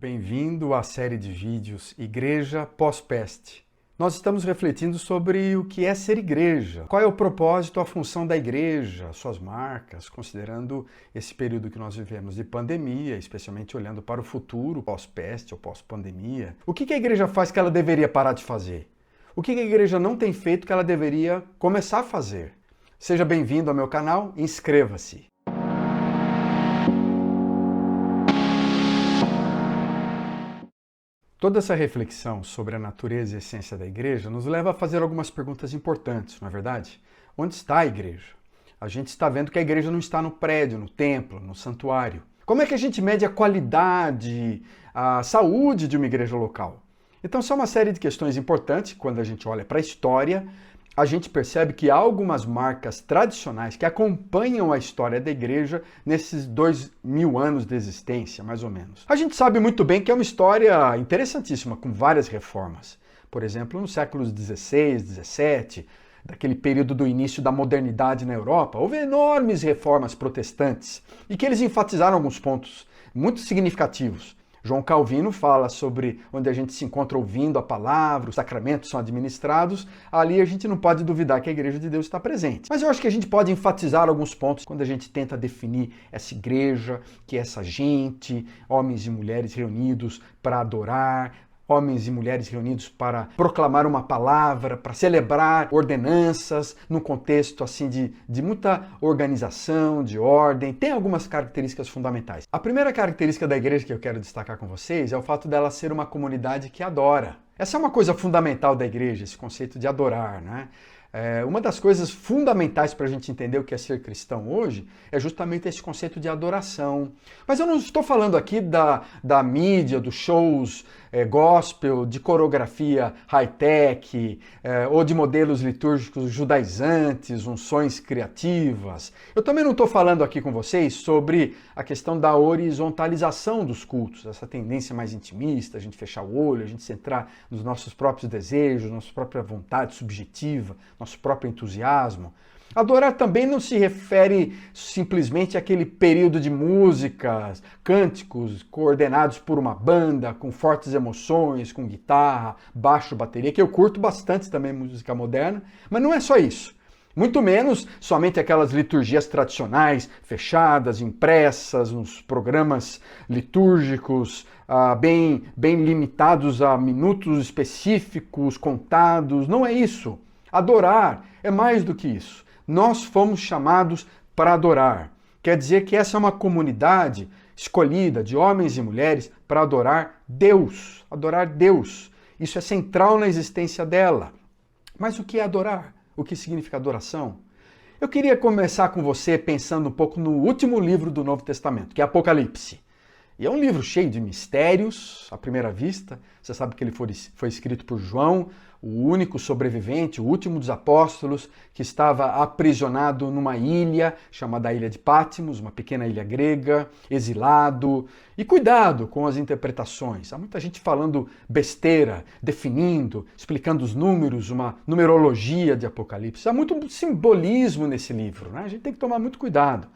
Bem-vindo à série de vídeos Igreja Pós-Peste. Nós estamos refletindo sobre o que é ser igreja, qual é o propósito, a função da igreja, suas marcas, considerando esse período que nós vivemos de pandemia, especialmente olhando para o futuro, pós-peste ou pós-pandemia. O que a igreja faz que ela deveria parar de fazer? O que a igreja não tem feito que ela deveria começar a fazer? Seja bem-vindo ao meu canal e inscreva-se. Toda essa reflexão sobre a natureza e a essência da igreja nos leva a fazer algumas perguntas importantes, não é verdade? Onde está a igreja? A gente está vendo que a igreja não está no prédio, no templo, no santuário. Como é que a gente mede a qualidade, a saúde de uma igreja local? Então, são uma série de questões importantes. Quando a gente olha para a história, a gente percebe que há algumas marcas tradicionais que acompanham a história da igreja nesses 2000 anos de existência, mais ou menos. A gente sabe muito bem que é uma história interessantíssima, com várias reformas. Por exemplo, nos séculos XVI, XVII, daquele período do início da modernidade na Europa, houve enormes reformas protestantes e que eles enfatizaram alguns pontos muito significativos. João Calvino fala sobre onde a gente se encontra ouvindo a palavra, os sacramentos são administrados, ali a gente não pode duvidar que a Igreja de Deus está presente. Mas eu acho que a gente pode enfatizar alguns pontos quando a gente tenta definir essa igreja, que é essa gente, homens e mulheres reunidos para adorar, homens e mulheres reunidos para proclamar uma palavra, para celebrar ordenanças, num contexto assim de muita organização, de ordem. Tem algumas características fundamentais. A primeira característica da igreja que eu quero destacar com vocês é o fato dela ser uma comunidade que adora. Essa é uma coisa fundamental da igreja, esse conceito de adorar, né? Uma das coisas fundamentais para a gente entender o que é ser cristão hoje é justamente esse conceito de adoração. Mas eu não estou falando aqui da mídia, dos shows gospel, de coreografia high-tech, ou de modelos litúrgicos judaizantes, unções criativas. Eu também não estou falando aqui com vocês sobre a questão da horizontalização dos cultos, essa tendência mais intimista, a gente fechar o olho, a gente centrar nos nossos próprios desejos, nossa própria vontade subjetiva, nosso próprio entusiasmo. Adorar também não se refere simplesmente àquele período de músicas, cânticos coordenados por uma banda, com fortes emoções, com guitarra, baixo, bateria, que eu curto bastante também música moderna, mas não é só isso. Muito menos somente aquelas liturgias tradicionais, fechadas, impressas, nos programas litúrgicos, bem limitados a minutos específicos, contados. Não é isso. Adorar é mais do que isso. Nós fomos chamados para adorar. Quer dizer que essa é uma comunidade escolhida de homens e mulheres para adorar Deus. Adorar Deus. Isso é central na existência dela. Mas o que é adorar? O que significa adoração? Eu queria começar com você pensando um pouco no último livro do Novo Testamento, que é Apocalipse. E é um livro cheio de mistérios, à primeira vista. Você sabe que ele foi escrito por João, o único sobrevivente, o último dos apóstolos, que estava aprisionado numa ilha chamada Ilha de Patmos, uma pequena ilha grega, exilado. E cuidado com as interpretações. Há muita gente falando besteira, definindo, explicando os números, uma numerologia de Apocalipse. Há muito simbolismo nesse livro, né? A gente tem que tomar muito cuidado.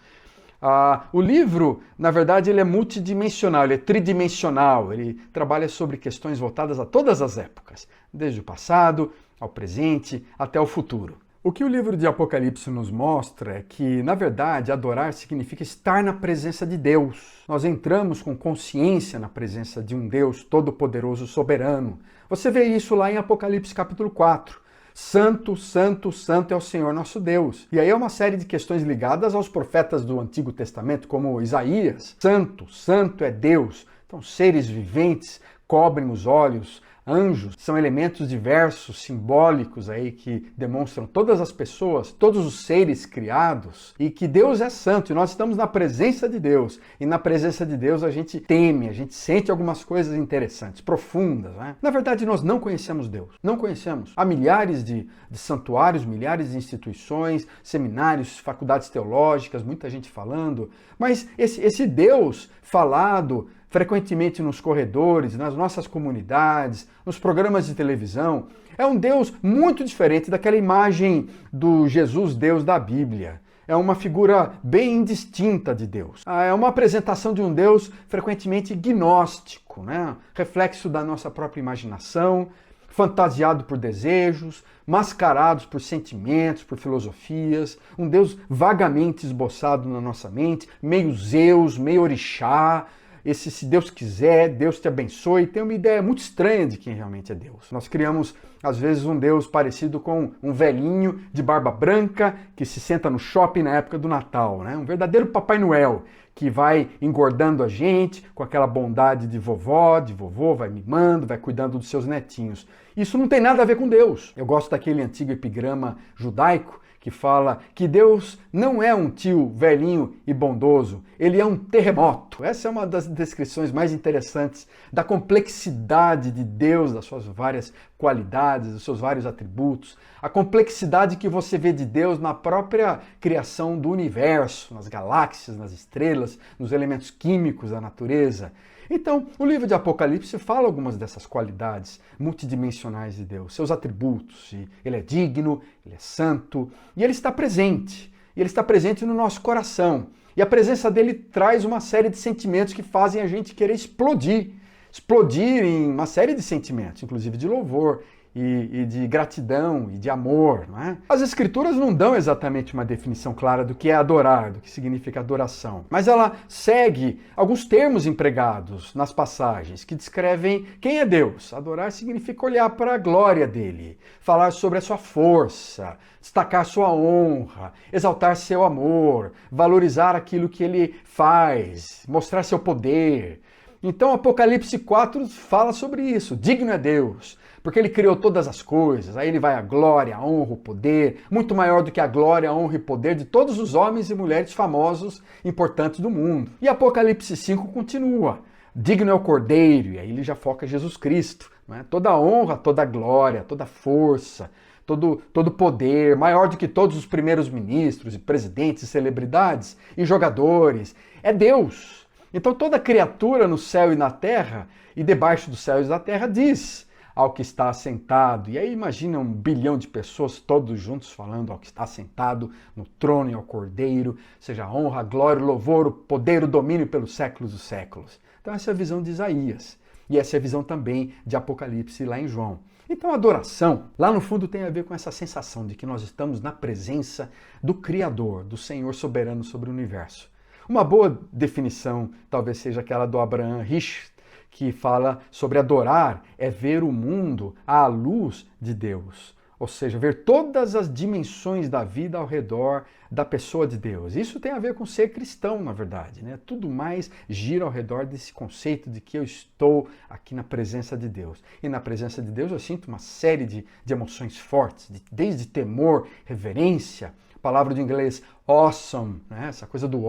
O livro, na verdade, ele é multidimensional, ele é tridimensional, ele trabalha sobre questões voltadas a todas as épocas, desde o passado, ao presente, até o futuro. O que o livro de Apocalipse nos mostra é que, na verdade, adorar significa estar na presença de Deus. Nós entramos com consciência na presença de um Deus todo-poderoso, soberano. Você vê isso lá em Apocalipse capítulo 4. Santo, santo, santo é o Senhor nosso Deus. E aí é uma série de questões ligadas aos profetas do Antigo Testamento, como Isaías. Santo, santo é Deus. Então, seres viventes cobrem os olhos, anjos, são elementos diversos, simbólicos aí que demonstram todas as pessoas, todos os seres criados e que Deus é santo e nós estamos na presença de Deus. E na presença de Deus a gente teme, a gente sente algumas coisas interessantes, profundas, né? Na verdade nós não conhecemos Deus, não conhecemos. Há milhares de santuários, milhares de instituições, seminários, faculdades teológicas, muita gente falando, mas esse Deus falado frequentemente nos corredores, nas nossas comunidades, nos programas de televisão, é um Deus muito diferente daquela imagem do Jesus Deus da Bíblia. é uma figura bem indistinta de Deus. É uma apresentação de um Deus frequentemente gnóstico, né? Reflexo da nossa própria imaginação, fantasiado por desejos, mascarados por sentimentos, por filosofias, um Deus vagamente esboçado na nossa mente, meio Zeus, meio orixá. Esse, se Deus quiser, Deus te abençoe, tem uma ideia muito estranha de quem realmente é Deus. Nós criamos, às vezes, um Deus parecido com um velhinho de barba branca que se senta no shopping na época do Natal, né? Um verdadeiro Papai Noel, que vai engordando a gente com aquela bondade de vovó, de vovô, vai mimando, vai cuidando dos seus netinhos. Isso não tem nada a ver com Deus. Eu gosto daquele antigo epigrama judaico que fala que Deus não é um tio velhinho e bondoso, ele é um terremoto. Essa é uma das descrições mais interessantes da complexidade de Deus, das suas várias qualidades, dos seus vários atributos, a complexidade que você vê de Deus na própria criação do universo, nas galáxias, nas estrelas, nos elementos químicos da natureza. Então, o livro de Apocalipse fala algumas dessas qualidades multidimensionais de Deus, seus atributos. Ele é digno, ele é santo, e ele está presente. E ele está presente no nosso coração. E a presença dele traz uma série de sentimentos que fazem a gente querer explodir. Explodir em uma série de sentimentos, inclusive de louvor, e de gratidão e de amor, não é? As escrituras não dão exatamente uma definição clara do que é adorar, do que significa adoração, mas ela segue alguns termos empregados nas passagens que descrevem quem é Deus. Adorar significa olhar para a glória dele, falar sobre a sua força, destacar sua honra, exaltar seu amor, valorizar aquilo que ele faz, mostrar seu poder. Então Apocalipse 4 fala sobre isso. Digno é Deus, porque ele criou todas as coisas. Aí ele vai a glória, a honra, o poder, muito maior do que a glória, a honra e poder de todos os homens e mulheres famosos, importantes do mundo. E Apocalipse 5 continua. Digno é o Cordeiro, e aí ele já foca Jesus Cristo. Né? Toda a honra, toda a glória, toda a força, todo poder, maior do que todos os primeiros ministros e presidentes e celebridades e jogadores. É Deus. Então toda criatura no céu e na terra, e debaixo dos céus e da terra, diz ao que está assentado. E aí imagina 1 bilhão de pessoas todos juntos falando ao que está assentado no trono e ao Cordeiro, seja a honra, a glória, o louvor, o poder, o domínio pelos séculos dos séculos. Então essa é a visão de Isaías. E essa é a visão também de Apocalipse lá em João. Então a adoração, lá no fundo, tem a ver com essa sensação de que nós estamos na presença do Criador, do Senhor soberano sobre o universo. Uma boa definição talvez seja aquela do Abraham Hicks, que fala sobre adorar é ver o mundo à luz de Deus. Ou seja, ver todas as dimensões da vida ao redor da pessoa de Deus. Isso tem a ver com ser cristão, na verdade, né? Tudo mais gira ao redor desse conceito de que eu estou aqui na presença de Deus. E na presença de Deus eu sinto uma série de emoções fortes, desde temor, reverência, palavra de inglês awesome, né? Essa coisa do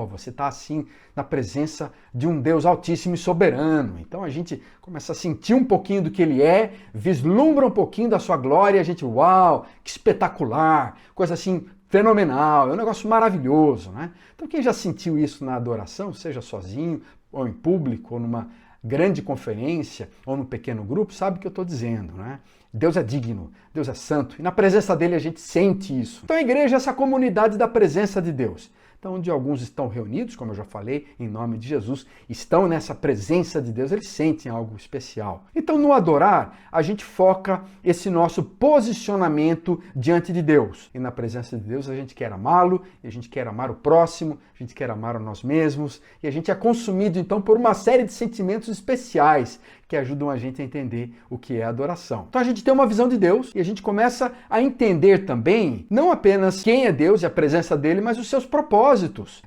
você está assim na presença de um Deus altíssimo e soberano. Então a gente começa a sentir um pouquinho do que ele é, vislumbra um pouquinho da sua glória, e a gente, uau, que espetacular, coisa assim fenomenal, é um negócio maravilhoso, né? Então quem já sentiu isso na adoração, seja sozinho, ou em público, ou numa grande conferência, ou num pequeno grupo, sabe o que eu estou dizendo, né? Deus é digno, Deus é santo, e na presença dele a gente sente isso. Então a igreja é essa comunidade da presença de Deus. Então, onde alguns estão reunidos, como eu já falei, em nome de Jesus, estão nessa presença de Deus, eles sentem algo especial. Então, no adorar, a gente foca esse nosso posicionamento diante de Deus. E na presença de Deus, a gente quer amá-lo, e a gente quer amar o próximo, a gente quer amar a nós mesmos, e a gente é consumido, então, por uma série de sentimentos especiais que ajudam a gente a entender o que é adoração. Então, a gente tem uma visão de Deus, e a gente começa a entender também, não apenas quem é Deus e a presença dele, mas os seus propósitos.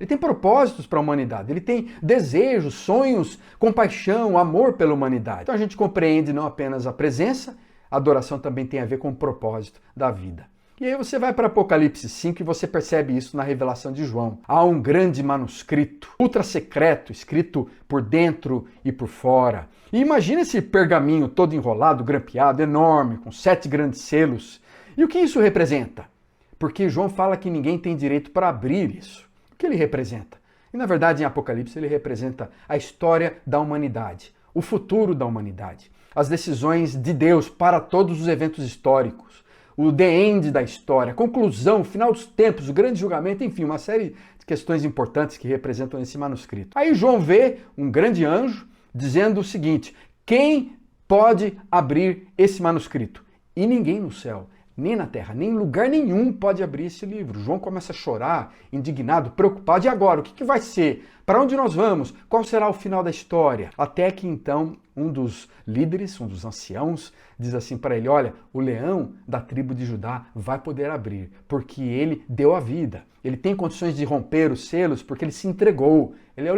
Ele tem propósitos para a humanidade, ele tem desejos, sonhos, compaixão, amor pela humanidade. Então a gente compreende não apenas a presença, a adoração também tem a ver com o propósito da vida. E aí você vai para Apocalipse 5 e você percebe isso na revelação de João. Há um grande manuscrito, ultra secreto, escrito por dentro e por fora. E imagina esse pergaminho todo enrolado, grampeado, enorme, com 7 grandes selos. E o que isso representa? Porque João fala que ninguém tem direito para abrir isso. O que ele representa? E na verdade em Apocalipse ele representa a história da humanidade, o futuro da humanidade, as decisões de Deus para todos os eventos históricos, o the end da história, a conclusão, o final dos tempos, o grande julgamento, enfim, uma série de questões importantes que representam esse manuscrito. Aí João vê um grande anjo dizendo o seguinte: quem pode abrir esse manuscrito? E ninguém no céu, nem na terra, nem em lugar nenhum pode abrir esse livro. João começa a chorar, indignado, preocupado. E agora? O que vai ser? Para onde nós vamos? Qual será o final da história? Até que então um dos líderes, um dos anciãos, diz assim para ele: olha, o leão da tribo de Judá vai poder abrir, porque ele deu a vida. Ele tem condições de romper os selos porque ele se entregou. Ele é o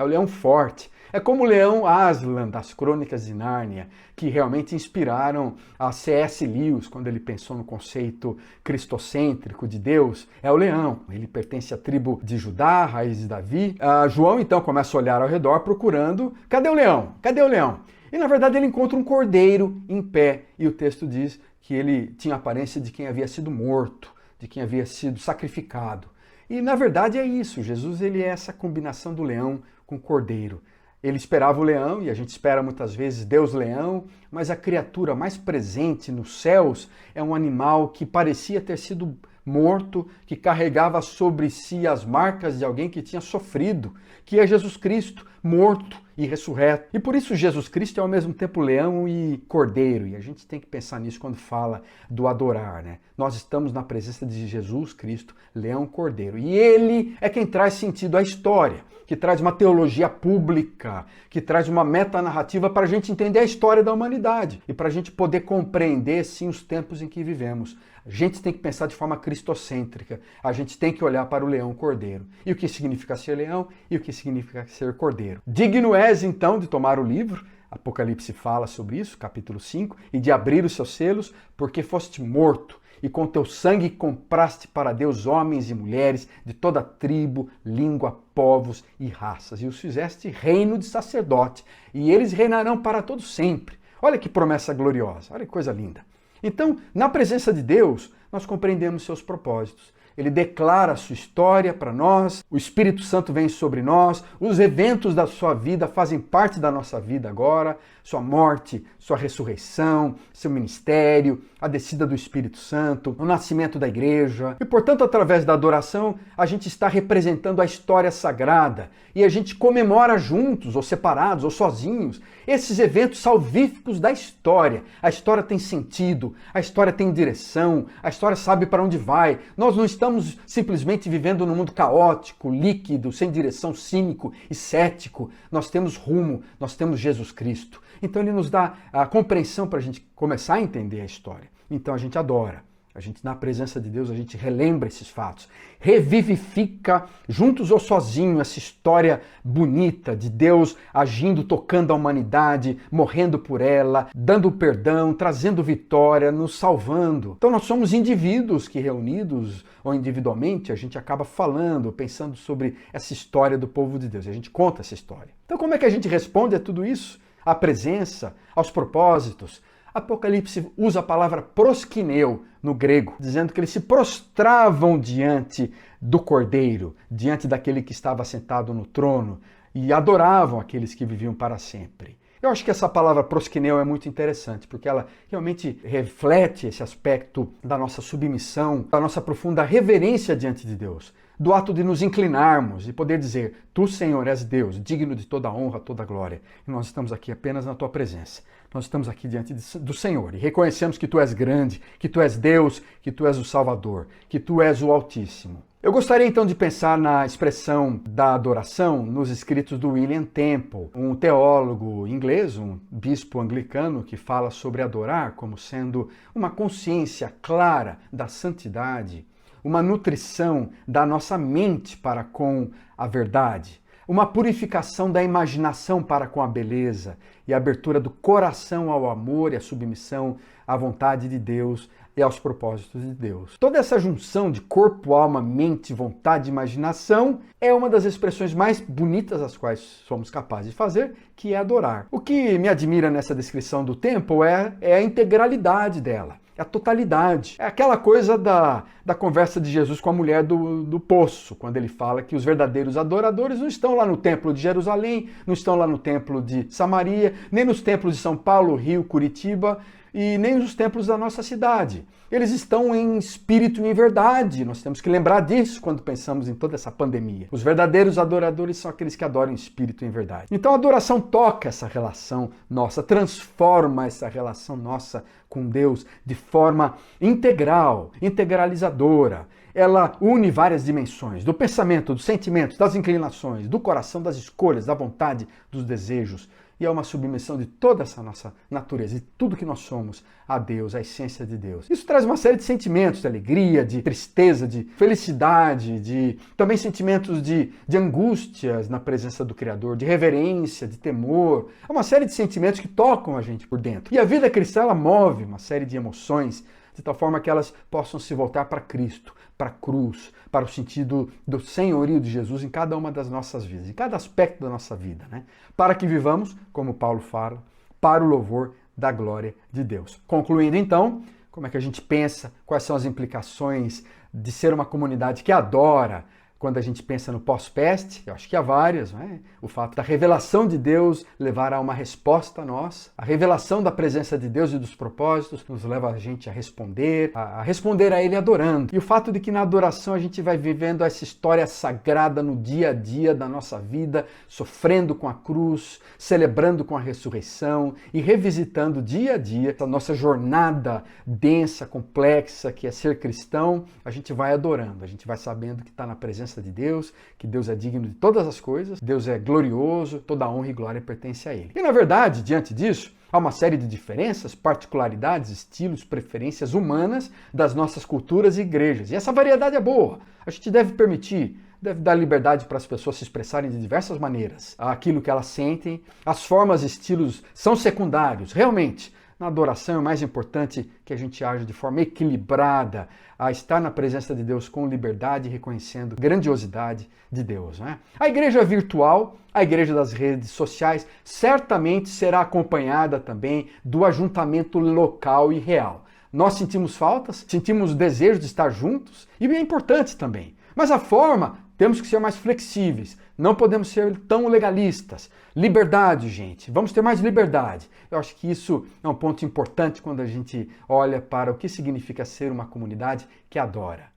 leão forte. É como o leão Aslan das Crônicas de Nárnia, que realmente inspiraram a C.S. Lewis quando ele pensou no conceito cristocêntrico de Deus. É o leão. Ele pertence à tribo de Judá, raiz de Davi. João então começa a olhar ao redor procurando: cadê o leão? Cadê o leão? E na verdade ele encontra um cordeiro em pé. E o texto diz que ele tinha a aparência de quem havia sido morto, de quem havia sido sacrificado. E na verdade é isso. Jesus ele é essa combinação do leão com o cordeiro. Ele esperava o leão, e a gente espera muitas vezes Deus leão, mas a criatura mais presente nos céus é um animal que parecia ter sido morto, que carregava sobre si as marcas de alguém que tinha sofrido, que é Jesus Cristo, morto e ressurreto. E por isso Jesus Cristo é ao mesmo tempo leão e cordeiro, e a gente tem que pensar nisso quando fala do adorar, né? Nós estamos na presença de Jesus Cristo, leão cordeiro, e ele é quem traz sentido à história, que traz uma teologia pública, que traz uma metanarrativa para a gente entender a história da humanidade e para a gente poder compreender, sim, os tempos em que vivemos. A gente tem que pensar de forma cristocêntrica, a gente tem que olhar para o leão cordeiro. E o que significa ser leão e o que significa ser cordeiro. Digno és, então, de tomar o livro, Apocalipse fala sobre isso, capítulo 5, e de abrir os seus selos, porque foste morto, e com teu sangue compraste para Deus homens e mulheres de toda tribo, língua, povos e raças, e os fizeste reino de sacerdote, e eles reinarão para todo sempre. Olha que promessa gloriosa, olha que coisa linda. Então, na presença de Deus, nós compreendemos seus propósitos. Ele declara a sua história para nós, o Espírito Santo vem sobre nós, os eventos da sua vida fazem parte da nossa vida agora, sua morte, sua ressurreição, seu ministério, a descida do Espírito Santo, o nascimento da igreja. E, portanto, através da adoração, a gente está representando a história sagrada e a gente comemora juntos, ou separados, ou sozinhos, esses eventos salvíficos da história. A história tem sentido, a história tem direção, a história sabe para onde vai. Nós não estamos simplesmente vivendo num mundo caótico, líquido, sem direção, cínico e cético. Nós temos rumo, nós temos Jesus Cristo. Então ele nos dá a compreensão para a gente começar a entender a história. Então a gente adora. A gente, na presença de Deus, a gente relembra esses fatos, revivifica, juntos ou sozinho, essa história bonita de Deus agindo, tocando a humanidade, morrendo por ela, dando perdão, trazendo vitória, nos salvando. Então nós somos indivíduos que, reunidos ou individualmente, a gente acaba falando, pensando sobre essa história do povo de Deus. E a gente conta essa história. Então como é que a gente responde a tudo isso? À presença, aos propósitos. Apocalipse usa a palavra proskineu no grego, dizendo que eles se prostravam diante do Cordeiro, diante daquele que estava sentado no trono, e adoravam aqueles que viviam para sempre. Eu acho que essa palavra proskineu é muito interessante, porque ela realmente reflete esse aspecto da nossa submissão, da nossa profunda reverência diante de Deus, do ato de nos inclinarmos e poder dizer: Tu, Senhor, és Deus, digno de toda honra, toda glória. E nós estamos aqui apenas na Tua presença. Nós estamos aqui diante do Senhor e reconhecemos que Tu és grande, que Tu és Deus, que Tu és o Salvador, que Tu és o Altíssimo. Eu gostaria então de pensar na expressão da adoração nos escritos do William Temple, um teólogo inglês, um bispo anglicano que fala sobre adorar como sendo uma consciência clara da santidade, uma nutrição da nossa mente para com a verdade, uma purificação da imaginação para com a beleza e a abertura do coração ao amor e à submissão à vontade de Deus e aos propósitos de Deus. Toda essa junção de corpo, alma, mente, vontade e imaginação é uma das expressões mais bonitas às quais somos capazes de fazer, que é adorar. O que me admira nessa descrição do templo é a integralidade dela. A totalidade. É aquela coisa da conversa de Jesus com a mulher do poço, quando ele fala que os verdadeiros adoradores não estão lá no templo de Jerusalém, não estão lá no templo de Samaria, nem nos templos de São Paulo, Rio, Curitiba, e nem os templos da nossa cidade. Eles estão em espírito e em verdade. Nós temos que lembrar disso quando pensamos em toda essa pandemia. Os verdadeiros adoradores são aqueles que adoram em espírito e em verdade. Então a adoração toca essa relação nossa, transforma essa relação nossa com Deus de forma integral, integralizadora. Ela une várias dimensões, do pensamento, dos sentimentos, das inclinações, do coração, das escolhas, da vontade, dos desejos. E é uma submissão de toda essa nossa natureza, de tudo que nós somos a Deus, a essência de Deus. Isso traz uma série de sentimentos, de alegria, de tristeza, de felicidade, também sentimentos de angústias na presença do Criador, de reverência, de temor. É uma série de sentimentos que tocam a gente por dentro. E a vida cristã, ela move uma série de emoções, de tal forma que elas possam se voltar para Cristo, para a cruz, para o sentido do senhorio de Jesus em cada uma das nossas vidas, em cada aspecto da nossa vida, né? Para que vivamos, como Paulo fala, para o louvor da glória de Deus. Concluindo então, como é que a gente pensa, quais são as implicações de ser uma comunidade que adora, quando a gente pensa no pós-peste, eu acho que há várias, não é? O fato da revelação de Deus levar a uma resposta nossa. A revelação da presença de Deus e dos propósitos nos leva a gente a responder a Ele adorando. E o fato de que na adoração a gente vai vivendo essa história sagrada no dia a dia da nossa vida, sofrendo com a cruz, celebrando com a ressurreição e revisitando dia a dia essa nossa jornada densa, complexa, que é ser cristão, a gente vai adorando, a gente vai sabendo que está na presença de Deus, que Deus é digno de todas as coisas, Deus é glorioso, toda a honra e glória pertence a Ele. E na verdade, diante disso, há uma série de diferenças, particularidades, estilos, preferências humanas das nossas culturas e igrejas. E essa variedade é boa. A gente deve permitir, deve dar liberdade para as pessoas se expressarem de diversas maneiras aquilo que elas sentem. As formas e estilos são secundários, realmente. Na adoração é mais importante que a gente age de forma equilibrada, a estar na presença de Deus com liberdade, reconhecendo a grandiosidade de Deus, né? A igreja virtual, a igreja das redes sociais, certamente será acompanhada também do ajuntamento local e real. Nós sentimos faltas, sentimos o desejo de estar juntos, e é importante também. Mas a forma, temos que ser mais flexíveis, não podemos ser tão legalistas. Liberdade, gente, vamos ter mais liberdade. Eu acho que isso é um ponto importante quando a gente olha para o que significa ser uma comunidade que adora.